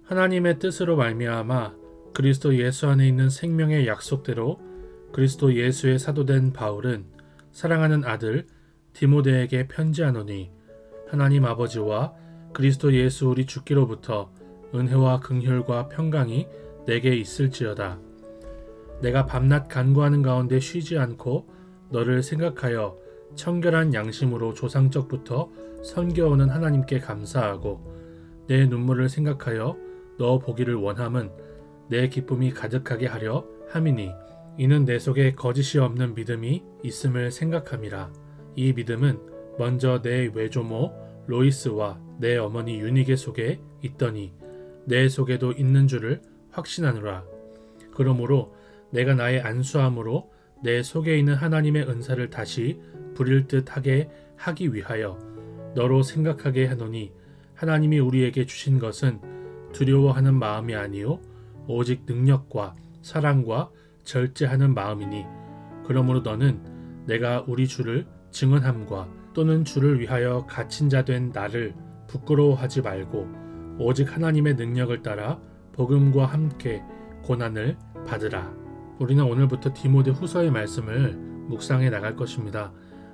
하나님의 뜻으로 말미암아 그리스도 예수 안에 있는 생명의 약속대로 그리스도 예수의 사도된 바울은 사랑하는 아들 디모데에게 편지하노니 하나님 아버지와 그리스도 예수 우리 주께로부터 은혜와 긍휼과 평강이 내게 있을지어다. 내가 밤낮 간구하는 가운데 쉬지 않고 너를 생각하여 청결한 양심으로 조상적부터 섬겨오는 하나님께 감사하고 내 눈물을 생각하여 너 보기를 원함은 내 기쁨이 가득하게 하려 함이니 이는 내 속에 거짓이 없는 믿음이 있음을 생각함이라. 이 믿음은 먼저 내 외조모 로이스와 내 어머니 유니게 속에 있더니 내 속에도 있는 줄을 확신하노라. 그러므로 내가 나의 안수함으로 내 속에 있는 하나님의 은사를 다시 부릴 듯 하게 하기 위하여 너로 생각하게 하노니 하나님이 우리에게 주신 것은 두려워하는 마음이 아니요 오직 능력과 사랑과 절제하는 마음이니 그러므로 너는 내가 우리 주를 증언함과 또는 주를 위하여 갇힌 자 된 나를 부끄러워하지 말고 오직 하나님의 능력을 따라 복음과 함께 고난을 받으라. 우리는 오늘부터 디모데 후서의 말씀을 묵상해 나갈 것입니다.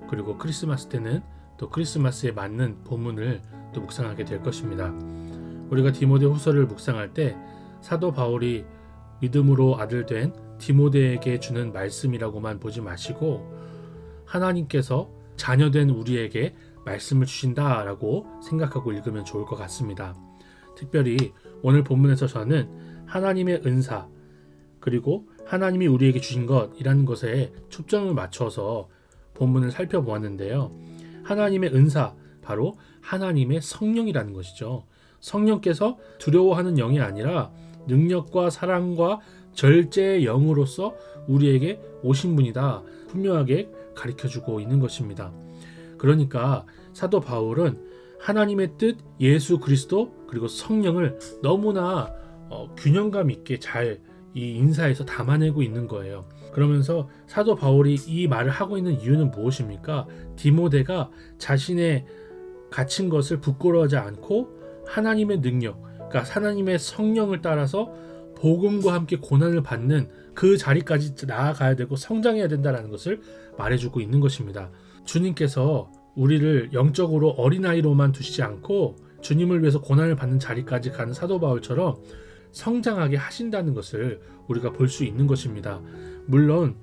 그리고 크리스마스 때는 또 크리스마스에 맞는 본문을 또 묵상하게 될 것입니다. 우리가 디모데 후서를 묵상할 때 사도 바울이 믿음으로 아들 된 디모데에게 주는 말씀이라고만 보지 마시고 하나님께서 자녀된 우리에게 말씀을 주신다라고 생각하고 읽으면 좋을 것 같습니다. 특별히 오늘 본문에서 저는 하나님의 은사 그리고 하나님이 우리에게 주신 것이라는 것에 초점을 맞춰서 본문을 살펴보았는데요. 하나님의 은사, 바로 하나님의 성령이라는 것이죠. 성령께서 두려워하는 영이 아니라 능력과 사랑과 절제의 영으로서 우리에게 오신 분이다. 분명하게 가르쳐주고 있는 것입니다. 그러니까 사도 바울은 하나님의 뜻, 예수 그리스도 그리고 성령을 너무나 균형감 있게 잘 이 인사에서 담아내고 있는 거예요. 그러면서 사도 바울이 이 말을 하고 있는 이유는 무엇입니까? 디모데가 자신의 갇힌 것을 부끄러워하지 않고 하나님의 능력, 그러니까 하나님의 성령을 따라서 복음과 함께 고난을 받는 그 자리까지 나아가야 되고 성장해야 된다는 것을 말해주고 있는 것입니다. 주님께서 우리를 영적으로 어린아이로만 두시지 않고 주님을 위해서 고난을 받는 자리까지 가는 사도 바울처럼 성장하게 하신다는 것을 우리가 볼 수 있는 것입니다. 물론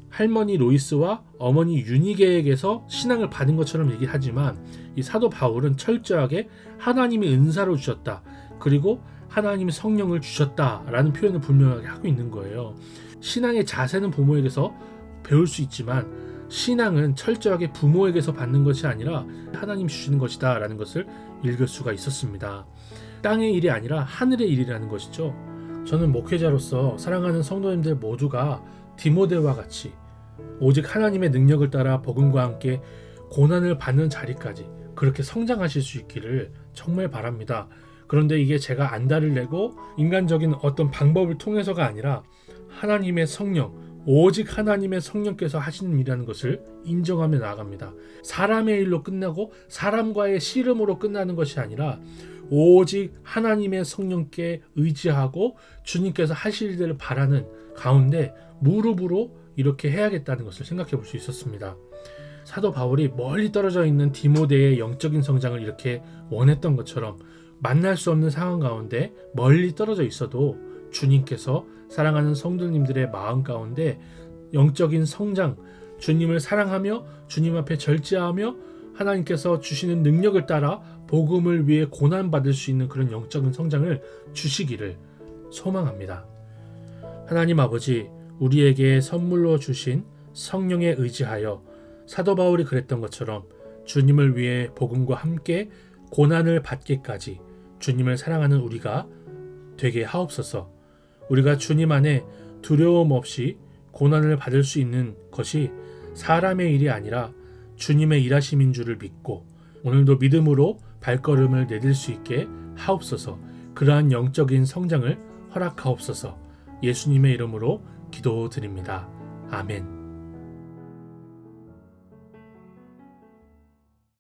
할머니 로이스와 어머니 유니게에게서 신앙을 받은 것처럼 얘기하지만 이 사도 바울은 철저하게 하나님의 은사로 주셨다. 그리고 하나님의 성령을 주셨다라는 표현을 분명하게 하고 있는 거예요. 신앙의 자세는 부모에게서 배울 수 있지만 신앙은 철저하게 부모에게서 받는 것이 아니라 하나님이 주시는 것이다 라는 것을 읽을 수가 있었습니다. 땅의 일이 아니라 하늘의 일이라는 것이죠. 저는 목회자로서 사랑하는 성도님들 모두가 디모데와 같이 오직 하나님의 능력을 따라 복음과 함께 고난을 받는 자리까지 그렇게 성장하실 수 있기를 정말 바랍니다. 그런데 이게 제가 안달을 내고 인간적인 어떤 방법을 통해서가 아니라 하나님의 성령, 오직 하나님의 성령께서 하시는 일이라는 것을 인정하며 나아갑니다. 사람의 일로 끝나고 사람과의 씨름으로 끝나는 것이 아니라 오직 하나님의 성령께 의지하고 주님께서 하실 일들을 바라는 가운데 무릎으로 이렇게 해야겠다는 것을 생각해 볼 수 있었습니다. 사도 바울이 멀리 떨어져 있는 디모데의 영적인 성장을 이렇게 원했던 것처럼 만날 수 없는 상황 가운데 멀리 떨어져 있어도 주님께서 사랑하는 성도님들의 마음 가운데 영적인 성장, 주님을 사랑하며 주님 앞에 절제하며 하나님께서 주시는 능력을 따라 복음을 위해 고난받을 수 있는 그런 영적인 성장을 주시기를 소망합니다. 하나님 아버지, 우리에게 선물로 주신 성령에 의지하여 사도 바울이 그랬던 것처럼 주님을 위해 복음과 함께 고난을 받기까지 주님을 사랑하는 우리가 되게 하옵소서. 우리가 주님 안에 두려움 없이 고난을 받을 수 있는 것이 사람의 일이 아니라 주님의 일하심인 줄을 믿고 오늘도 믿음으로 발걸음을 내딜 수 있게 하옵소서. 그러한 영적인 성장을 허락하옵소서. 예수님의 이름으로 기도드립니다. 아멘.